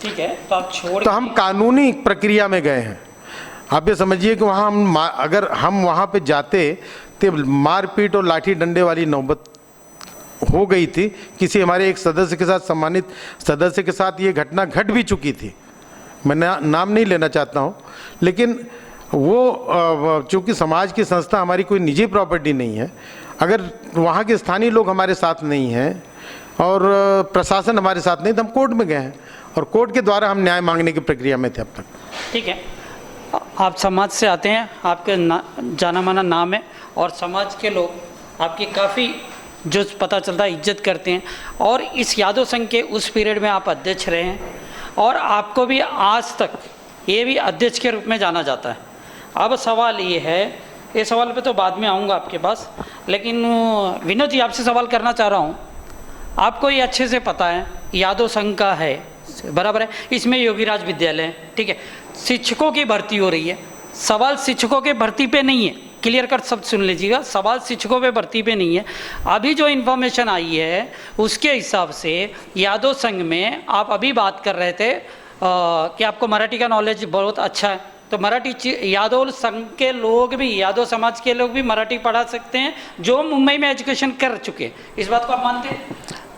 ठीक है, तो आप छोड़ तो हम कानूनी प्रक्रिया में गए हैं। आप ये समझिए कि वहाँ हम अगर हम वहाँ पे जाते तो मारपीट और लाठी डंडे वाली नौबत हो गई थी। किसी हमारे एक सदस्य के साथ, सम्मानित सदस्य के साथ ये घटना घट भी चुकी थी। मैं नाम नहीं लेना चाहता हूँ, लेकिन वो चूँकि समाज की संस्था हमारी कोई निजी प्रॉपर्टी नहीं है, अगर वहाँ के स्थानीय लोग हमारे साथ नहीं हैं और प्रशासन हमारे साथ नहीं, तो हम कोर्ट में गए हैं और कोर्ट के द्वारा हम न्याय मांगने की प्रक्रिया में थे अब तक। ठीक है, आप समाज से आते हैं, आपके जाना माना नाम है और समाज के लोग आपकी काफ़ी जो पता चलता है इज्जत करते हैं, और इस यादव संघ के उस पीरियड में आप अध्यक्ष रहे हैं और आपको भी आज तक ये भी अध्यक्ष के रूप में जाना जाता है। अब सवाल ये है, ये सवाल पे तो बाद में आऊँगा आपके पास, लेकिन विनोद जी आपसे सवाल करना चाह रहा हूँ। आपको ये अच्छे से पता है यादव संघ का है, बराबर है, इसमें योगीराज विद्यालय है, ठीक है, शिक्षकों की भर्ती हो रही है। सवाल शिक्षकों के भर्ती पे नहीं है, क्लियर कट सब सुन लीजिएगा, सवाल शिक्षकों पे भर्ती पे नहीं है। अभी जो इन्फॉर्मेशन आई है उसके हिसाब से यादव संघ में आप अभी बात कर रहे थे कि आपको मराठी का नॉलेज बहुत अच्छा है, तो मराठी यादव संघ के लोग भी, यादव समाज के लोग भी मराठी पढ़ा सकते हैं जो मुंबई में एजुकेशन कर चुके हैं। इस बात को आप मानते हैं?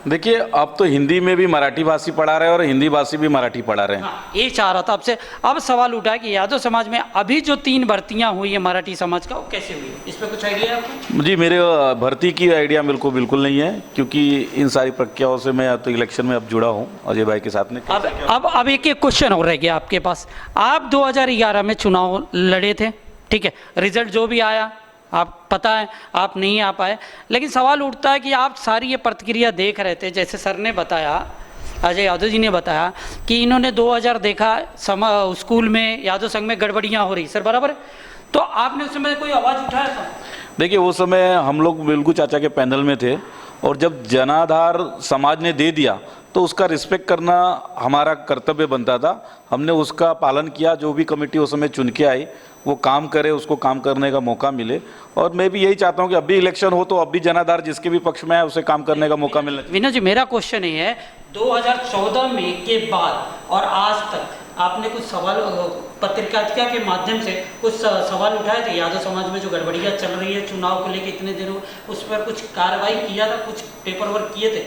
देखिए, अब तो हिंदी में भी मराठी भाषी पढ़ा रहे हैं और हिंदी भाषी भी मराठी पढ़ा रहे हैं। हाँ, ये चाह रहा था आपसे। अब सवाल उठा है कि यादव समाज में अभी जो 3 भर्तियां हुई है मराठी समाज का, वो कैसे हुई, इस पर कुछ आइडिया है आपको? जी, मेरे भर्ती की आइडिया मेरे को बिल्कुल नहीं है, क्योंकि इन सारी प्रक्रियाओं से मैं तो इलेक्शन में अब जुड़ा हूँ अजय भाई के साथ में। अब एक क्वेश्चन और रह गया आपके पास। आप 2011 में चुनाव लड़े थे, ठीक है, रिजल्ट जो भी आया आप पता है, आप नहीं आ पाए, लेकिन सवाल उठता है कि आप सारी ये प्रतिक्रिया देख रहे थे, जैसे सर ने बताया, अजय यादव जी ने बताया कि इन्होंने 2000 देखा स्कूल में यादव संघ में गड़बड़ियाँ हो रही, सर बराबर है, तो आपने उस समय कोई आवाज़ उठाया था? देखिए, उस समय हम लोग बिल्कुल चाचा के पैनल में थे और जब जनाधार समाज ने दे दिया तो उसका रिस्पेक्ट करना हमारा कर्तव्य बनता था। हमने उसका पालन किया। जो भी कमेटी उस समय चुन के आई वो काम करे, उसको काम करने का मौका मिले, और मैं भी यही चाहता हूं कि अब भी इलेक्शन हो तो अब भी जनाधार जिसके भी पक्ष में है उसे काम करने का मौका मिले। विनोद जी, मेरा क्वेश्चन ये है, 2014 में के बाद और आज तक आपने कुछ सवाल पत्रकारिता के माध्यम से कुछ सवाल उठाए थे यादव समाज में जो गड़बड़ियाँ चल रही है चुनाव को लेकर इतने दिनों, उस पर कुछ कार्रवाई किया था, कुछ पेपर वर्क किए थे?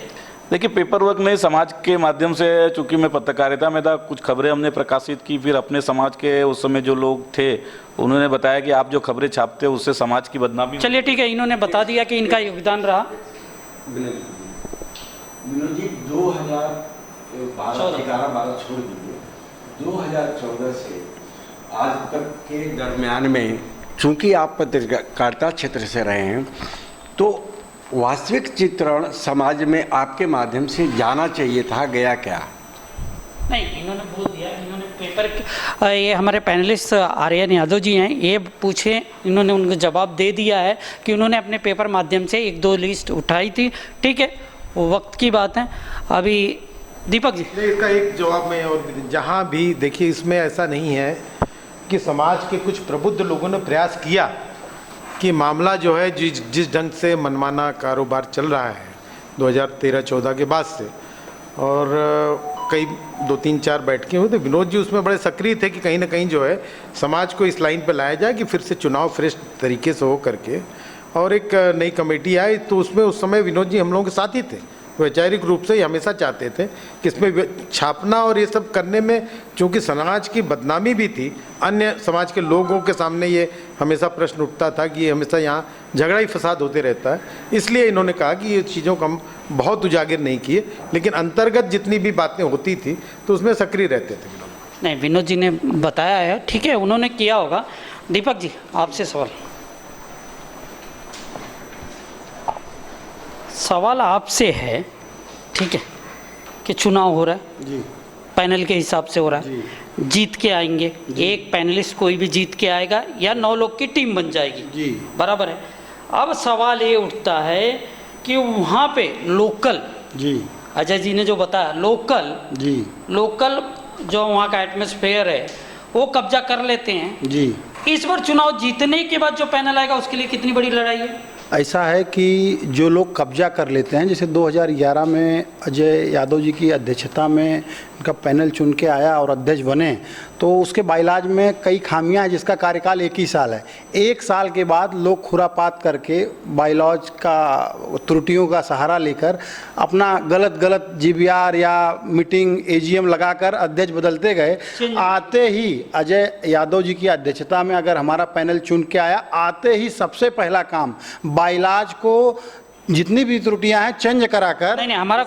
देखिए, पेपर वर्क में समाज के माध्यम से, चूंकि मैं पत्रकारिता में था, कुछ खबरें हमने प्रकाशित की। फिर अपने समाज के उस समय जो लोग थे उन्होंने बताया कि आप जो खबरें छापते हो उससे समाज की बदनामी। चलिए ठीक है, इन्होंने बता दिया कि इनका योगदान रहा। विनोद जी, 2011-12 छोड़ दीजिए, 2014 से आज तक के दरमियान में, चूंकि आप पत्रकारिता क्षेत्र से रहे हैं, तो वास्तविक चित्रण समाज में आपके माध्यम से जाना चाहिए था, गया क्या? नहीं, इन्होंने बोल दिया, इन्होंने पेपर, ये हमारे पैनलिस्ट आर्यन यादव जी हैं, ये पूछे, इन्होंने उनको जवाब दे दिया है कि उन्होंने अपने पेपर माध्यम से 1-2 लिस्ट उठाई थी, ठीक है, वो वक्त की बात है। अभी दीपक जी, इसका एक जवाब में, और जहाँ भी देखिए इसमें ऐसा नहीं है कि समाज के कुछ प्रबुद्ध लोगों ने प्रयास किया कि मामला जो है जिस ढंग से मनमाना कारोबार चल रहा है 2013-14 के बाद से, और कई 2-3-4 बैठकें हुई, तो विनोद जी उसमें बड़े सक्रिय थे कि कहीं ना कहीं जो है समाज को इस लाइन पर लाया जाए कि फिर से चुनाव फ्रेश तरीके से हो करके, और एक नई कमेटी आई। तो उसमें उस समय विनोद जी हम लोगों के साथ ही थे, वैचारिक रूप से ही हमेशा चाहते थे कि इसमें छापना और ये सब करने में, चूँकि समाज की बदनामी भी थी, अन्य समाज के लोगों के सामने ये हमेशा प्रश्न उठता था कि हमेशा यहाँ झगड़ा ही फसाद होते रहता है, इसलिए इन्होंने कहा कि ये चीज़ों को हम बहुत उजागर नहीं किए, लेकिन अंतर्गत जितनी भी बातें होती थी तो उसमें सक्रिय रहते थे। नहीं, विनोद जी ने बताया है, ठीक है, उन्होंने किया होगा। दीपक जी, आपसे सवाल आपसे है, ठीक है, कि चुनाव हो रहा है जी, पैनल के हिसाब से हो रहा है, जीत के आएंगे, एक पैनलिस्ट कोई भी जीत के आएगा या 9 लोग की टीम बन जाएगी जी, बराबर है। अब सवाल ये उठता है कि वहाँ पे लोकल जी, अजय जी ने जो बताया, लोकल जो वहाँ का एटमॉस्फेयर है वो कब्जा कर लेते हैं जी। इस बार चुनाव जीतने के बाद जो पैनल आएगा उसके लिए कितनी बड़ी लड़ाई है? ऐसा है कि जो लोग कब्जा कर लेते हैं, जैसे 2011 में अजय यादव जी की अध्यक्षता में का पैनल चुन के आया और अध्यक्ष बने, तो उसके बाइलाज में कई खामियां हैं, जिसका कार्यकाल 1 ही साल है। 1 साल के बाद लोग खुरापात करके बाइलॉज का त्रुटियों का सहारा लेकर अपना गलत जीबीआर या मीटिंग एजीएम लगाकर अध्यक्ष बदलते गए। आते ही अजय यादव जी की अध्यक्षता में अगर हमारा पैनल चुन के आया, आते ही सबसे पहला काम बाइलाज को जितनी भी त्रुटियां हैं चेंज कराकर। नहीं, हमारा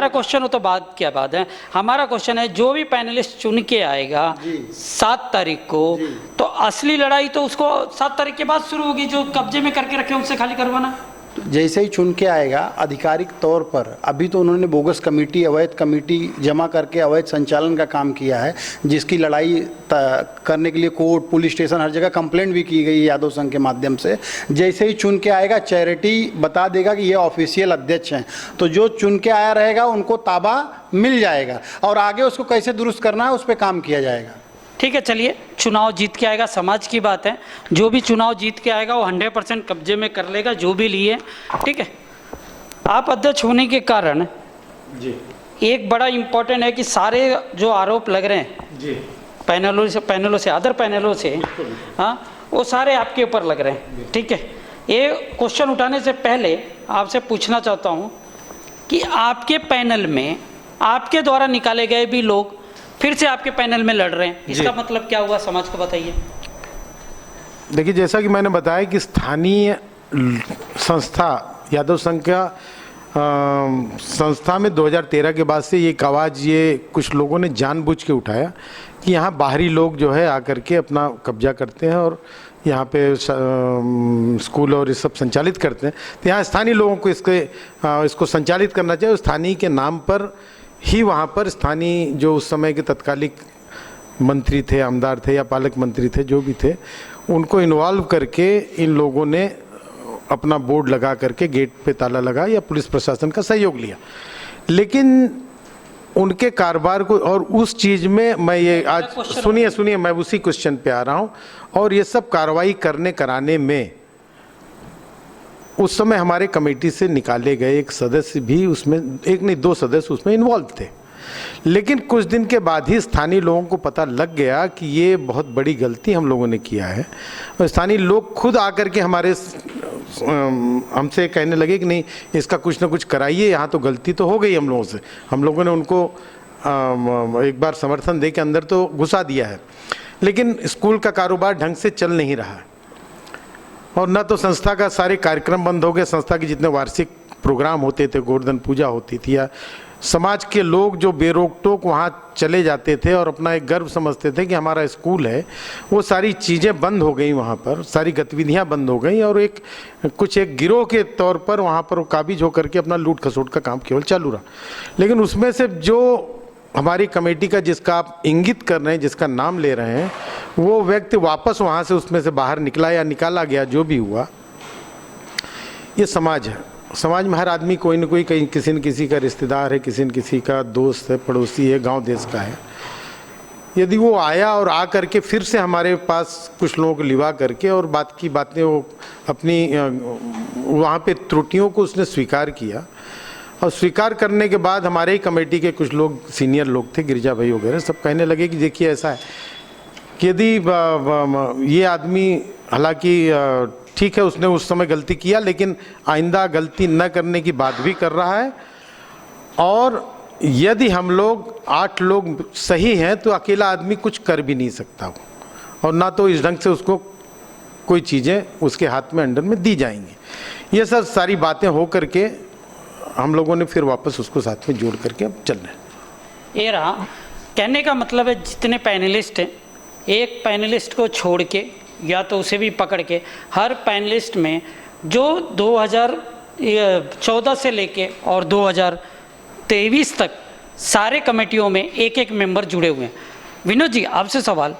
क्वेश्चन वो तो बात क्या बात है। हमारा क्वेश्चन है, जो भी पैनलिस्ट चुन के आएगा 7 तारीख को, तो असली लड़ाई तो उसको 7 तारीख के बाद शुरू होगी। जो कब्जे में करके रखे उनसे खाली करवाना। जैसे ही चुन के आएगा आधिकारिक तौर पर, अभी तो उन्होंने बोगस कमेटी, अवैध कमेटी जमा करके अवैध संचालन का काम किया है, जिसकी लड़ाई करने के लिए कोर्ट, पुलिस स्टेशन, हर जगह कंप्लेंट भी की गई यादव संघ के माध्यम से। जैसे ही चुन के आएगा, चैरिटी बता देगा कि ये ऑफिशियल अध्यक्ष हैं, तो जो चुन के आया रहेगा उनको ताबा मिल जाएगा और आगे उसको कैसे दुरुस्त करना है उस पर काम किया जाएगा। ठीक है, चलिए, चुनाव जीत के आएगा, समाज की बात है। जो भी चुनाव जीत के आएगा वो 100% कब्जे में कर लेगा जो भी लिए। ठीक है, आप अध्यक्ष होने के कारण जी एक बड़ा इम्पोर्टेंट है कि सारे जो आरोप लग रहे हैं जी पैनलों से अदर पैनलों से, हाँ, वो सारे आपके ऊपर लग रहे हैं। ठीक है, ये क्वेश्चन उठाने से पहले आपसे पूछना चाहता हूँ कि आपके पैनल में आपके द्वारा निकाले गए भी लोग फिर से आपके पैनल में लड़ रहे हैं, इसका मतलब क्या हुआ, समाज को बताइए। देखिए, जैसा कि मैंने बताया कि स्थानीय संस्था यादव संघ का संस्था में 2013 के बाद से ये आवाज़ ये कुछ लोगों ने जानबूझ के उठाया कि यहाँ बाहरी लोग जो है आकर के अपना कब्जा करते हैं और यहाँ पे स्कूल और ये सब संचालित करते हैं। तो यहाँ स्थानीय लोगों को इसको संचालित करना चाहिए। स्थानीय के नाम पर ही वहाँ पर स्थानीय जो उस समय के तत्कालिक मंत्री थे, आमदार थे या पालक मंत्री थे, जो भी थे, उनको इन्वॉल्व करके इन लोगों ने अपना बोर्ड लगा करके गेट पे ताला लगा या पुलिस प्रशासन का सहयोग लिया। लेकिन उनके कारोबार को और उस चीज़ में मैं ये आज सुनिए मैं उसी क्वेश्चन पे आ रहा हूँ। और ये सब कार्रवाई कराने में उस समय हमारे कमेटी से निकाले गए एक सदस्य भी उसमें, एक नहीं 2 सदस्य उसमें इन्वॉल्व थे। लेकिन कुछ दिन के बाद ही स्थानीय लोगों को पता लग गया कि ये बहुत बड़ी गलती हम लोगों ने किया है और स्थानीय लोग खुद आकर के हमसे कहने लगे कि नहीं, इसका कुछ ना कुछ कराइए, यहाँ तो गलती तो हो गई हम लोगों से। हम लोगों ने उनको एक बार समर्थन दे के अंदर तो घुसा दिया है, लेकिन स्कूल का कारोबार ढंग से चल नहीं रहा है और न तो संस्था का सारे कार्यक्रम बंद हो गए। संस्था के जितने वार्षिक प्रोग्राम होते थे, गोवर्धन पूजा होती थी, या समाज के लोग जो बेरोक टोक वहाँ चले जाते थे और अपना एक गर्व समझते थे कि हमारा स्कूल है, वो सारी चीज़ें बंद हो गई, वहाँ पर सारी गतिविधियाँ बंद हो गई और एक गिरोह के तौर पर वहाँ पर काबिज होकर के अपना लूट खसोट का काम केवल चालू रहा। लेकिन उसमें से जो हमारी कमेटी का, जिसका आप इंगित कर रहे हैं, जिसका नाम ले रहे हैं, वो व्यक्ति वापस वहाँ से उसमें से बाहर निकला या निकाला गया, जो भी हुआ। ये समाज है, समाज में हर आदमी कोई न कोई कहीं किसी न किसी का रिश्तेदार है, किसी न किसी का दोस्त है, पड़ोसी है, गांव देश का है। यदि वो आया और आ करके फिर से हमारे पास कुछ लोगों को लिवा करके और बात की बातें वो अपनी वहाँ पे त्रुटियों को उसने स्वीकार किया और स्वीकार करने के बाद हमारे ही कमेटी के कुछ लोग, सीनियर लोग थे, गिरिजा भाई वगैरह, सब कहने लगे कि देखिए ऐसा है कि यदि ये आदमी, हालांकि ठीक है उसने उस समय गलती किया, लेकिन आइंदा गलती न करने की बात भी कर रहा है और यदि हम लोग 8 लोग सही हैं तो अकेला आदमी कुछ कर भी नहीं सकता हो और ना तो इस ढंग से उसको कोई चीज़ें उसके हाथ में अंडर में दी जाएंगी। ये सब सारी बातें हो करके हम लोगों ने फिर वापस उसको साथ में जोड़ करके अब चल रहे हैं। ये रहा कहने का मतलब है, जितने पैनलिस्ट हैं, एक पैनलिस्ट को छोड़ के या तो उसे भी पकड़ के हर पैनलिस्ट में जो 2014 से लेके और 2023 तक सारे कमेटियों में एक एक मेंबर जुड़े हुए हैं। विनोद जी, आपसे सवाल,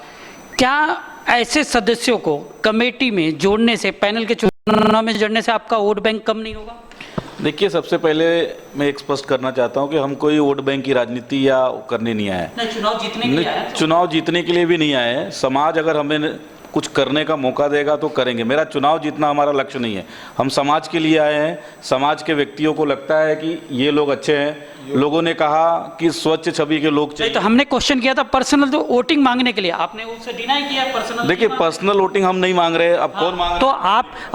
क्या ऐसे सदस्यों को कमेटी में जोड़ने से, पैनल के चुनाव में जोड़ने से आपका वोट बैंक कम नहीं होगा? देखिए, सबसे पहले मैं एक स्पष्ट करना चाहता हूं कि हम कोई वोट बैंक की राजनीति या करने नहीं आए। नहीं, चुनाव जीतने के लिए आए। चुनाव जीतने के लिए भी नहीं आए हैं। समाज अगर हमें कुछ करने का मौका देगा तो करेंगे। मेरा चुनाव जीतना हमारा लक्ष्य नहीं है, हम समाज के लिए आए हैं। समाज के व्यक्तियों को लगता है कि ये लोग अच्छे हैं, लोगों ने कहा कि स्वच्छ छवि के लोग चाहिए। तो हमने क्वेश्चन किया था पर्सनल तो वोटिंग मांगने के लिए, आपने उससे डिनाई किया पर्सनल। देखिए पर्सनल वोटिंग हम नहीं मांग रहे, अब कौन मांग रहे? तो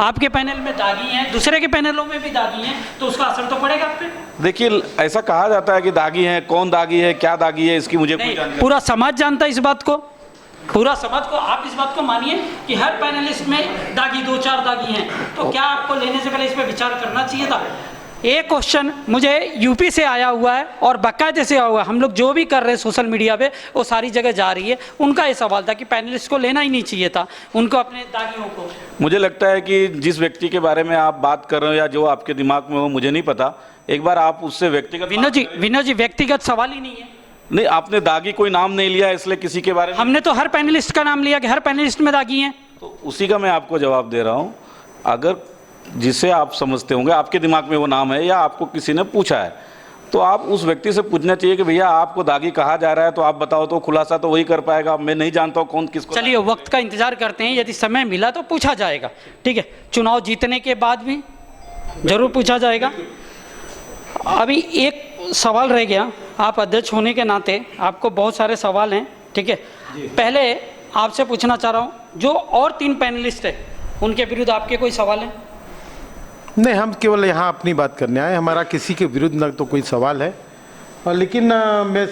आपके पैनल में दागी हैं, दूसरे के पैनलों में भी दागी हैं, तो उसका असर तो पड़ेगा आप पे। देखिए ऐसा कहा जाता है कि दागी हैं, कौन दागी है, क्या दागी है, इसकी मुझे कोई नहीं, जानकारी पूरा समाज जानता है इस बात को, पूरा समाज को। आप इस बात को मानिए कि हर पैनलिस्ट में दागी 2-4 दागी हैं, तो क्या आपको लेने से पहले इस पर विचार करना चाहिए था? एक क्वेश्चन मुझे यूपी से आया हुआ है और बाकायदे से आया हुआ है, हम लोग जो भी कर रहे हैं सोशल मीडिया पे वो सारी जगह जा रही है। उनका ये सवाल था कि पैनलिस्ट को लेना ही नहीं चाहिए था, उनको अपने दागियों को। मुझे लगता है कि जिस व्यक्ति के बारे में आप बात कर रहे हो या जो आपके दिमाग में हो मुझे नहीं पता, एक बार आप उससे व्यक्तिगत विनोद जी व्यक्तिगत सवाल ही नहीं है। नहीं, आपने दागी कोई नाम नहीं लिया इसलिए किसी के बारे में हमने तो हर पैनलिस्ट का नाम लिया कि हर पैनलिस्ट में दागी हैं। तो उसी का मैं आपको जवाब दे रहा हूँ। अगर जिसे आप समझते होंगे आपके दिमाग में वो नाम है या आपको किसी ने पूछा है, तो आप उस व्यक्ति से पूछना चाहिए कि भैया आपको दागी कहा जा रहा है तो आप बताओ, तो खुलासा तो वही कर पाएगा। मैं नहीं जानता हूँ कौन किसको। चलिए वक्त का इंतजार करते हैं, यदि समय मिला तो पूछा जाएगा, ठीक है। चुनाव जीतने के बाद भी जरूर पूछा जाएगा। अभी एक सवाल रह गया, आप अध्यक्ष होने के नाते आपको बहुत सारे सवाल हैं, ठीक है। पहले आपसे पूछना चाह रहा हूँ, जो और 3 पैनलिस्ट है उनके विरुद्ध आपके कोई सवाल है? नहीं, हम केवल यहाँ अपनी बात करने आए, हमारा किसी के विरुद्ध न तो कोई सवाल है। और लेकिन मैं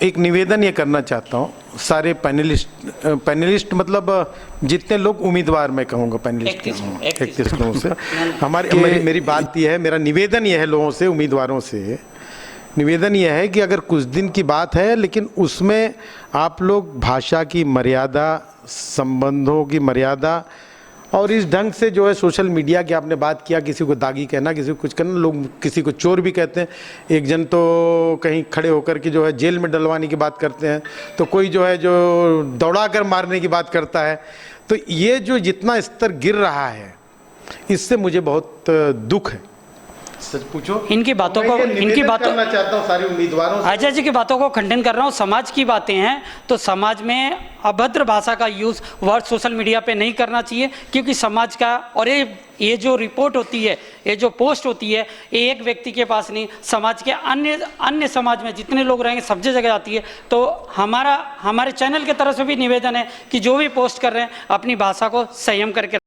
एक निवेदन ये करना चाहता हूँ सारे पैनलिस्ट मतलब जितने लोग उम्मीदवार, मैं कहूँगा पैनलिस्ट 31 लोगों से मेरी बात यह है, मेरा निवेदन यह है लोगों से, उम्मीदवारों से निवेदन यह है कि अगर कुछ दिन की बात है लेकिन उसमें आप लोग भाषा की मर्यादा, संबंधों की मर्यादा और इस ढंग से जो है सोशल मीडिया की आपने बात किया, किसी को दागी कहना, किसी को कुछ करना, लोग किसी को चोर भी कहते हैं। एक जन तो कहीं खड़े होकर के जो है जेल में डलवाने की बात करते हैं, तो कोई जो है जो दौड़ा कर मारने की बात करता है। तो ये जो जितना स्तर गिर रहा है इससे मुझे बहुत दुख है। सच पूछो, इनकी बातों को करना चाहता हूँ सारे उम्मीदवारों से। अजय जी की बातों को खंडन कर रहा हूँ। समाज की बातें हैं तो समाज में अभद्र भाषा का यूज़ वर्ड सोशल मीडिया पे नहीं करना चाहिए, क्योंकि समाज का और ये जो रिपोर्ट होती है, ये जो पोस्ट होती है, ये एक व्यक्ति के पास नहीं, समाज के अन्य समाज में जितने लोग रहेंगे सब जगह आती है। तो हमारे चैनल की तरफ से भी निवेदन है कि जो भी पोस्ट कर रहे हैं अपनी भाषा को संयम करके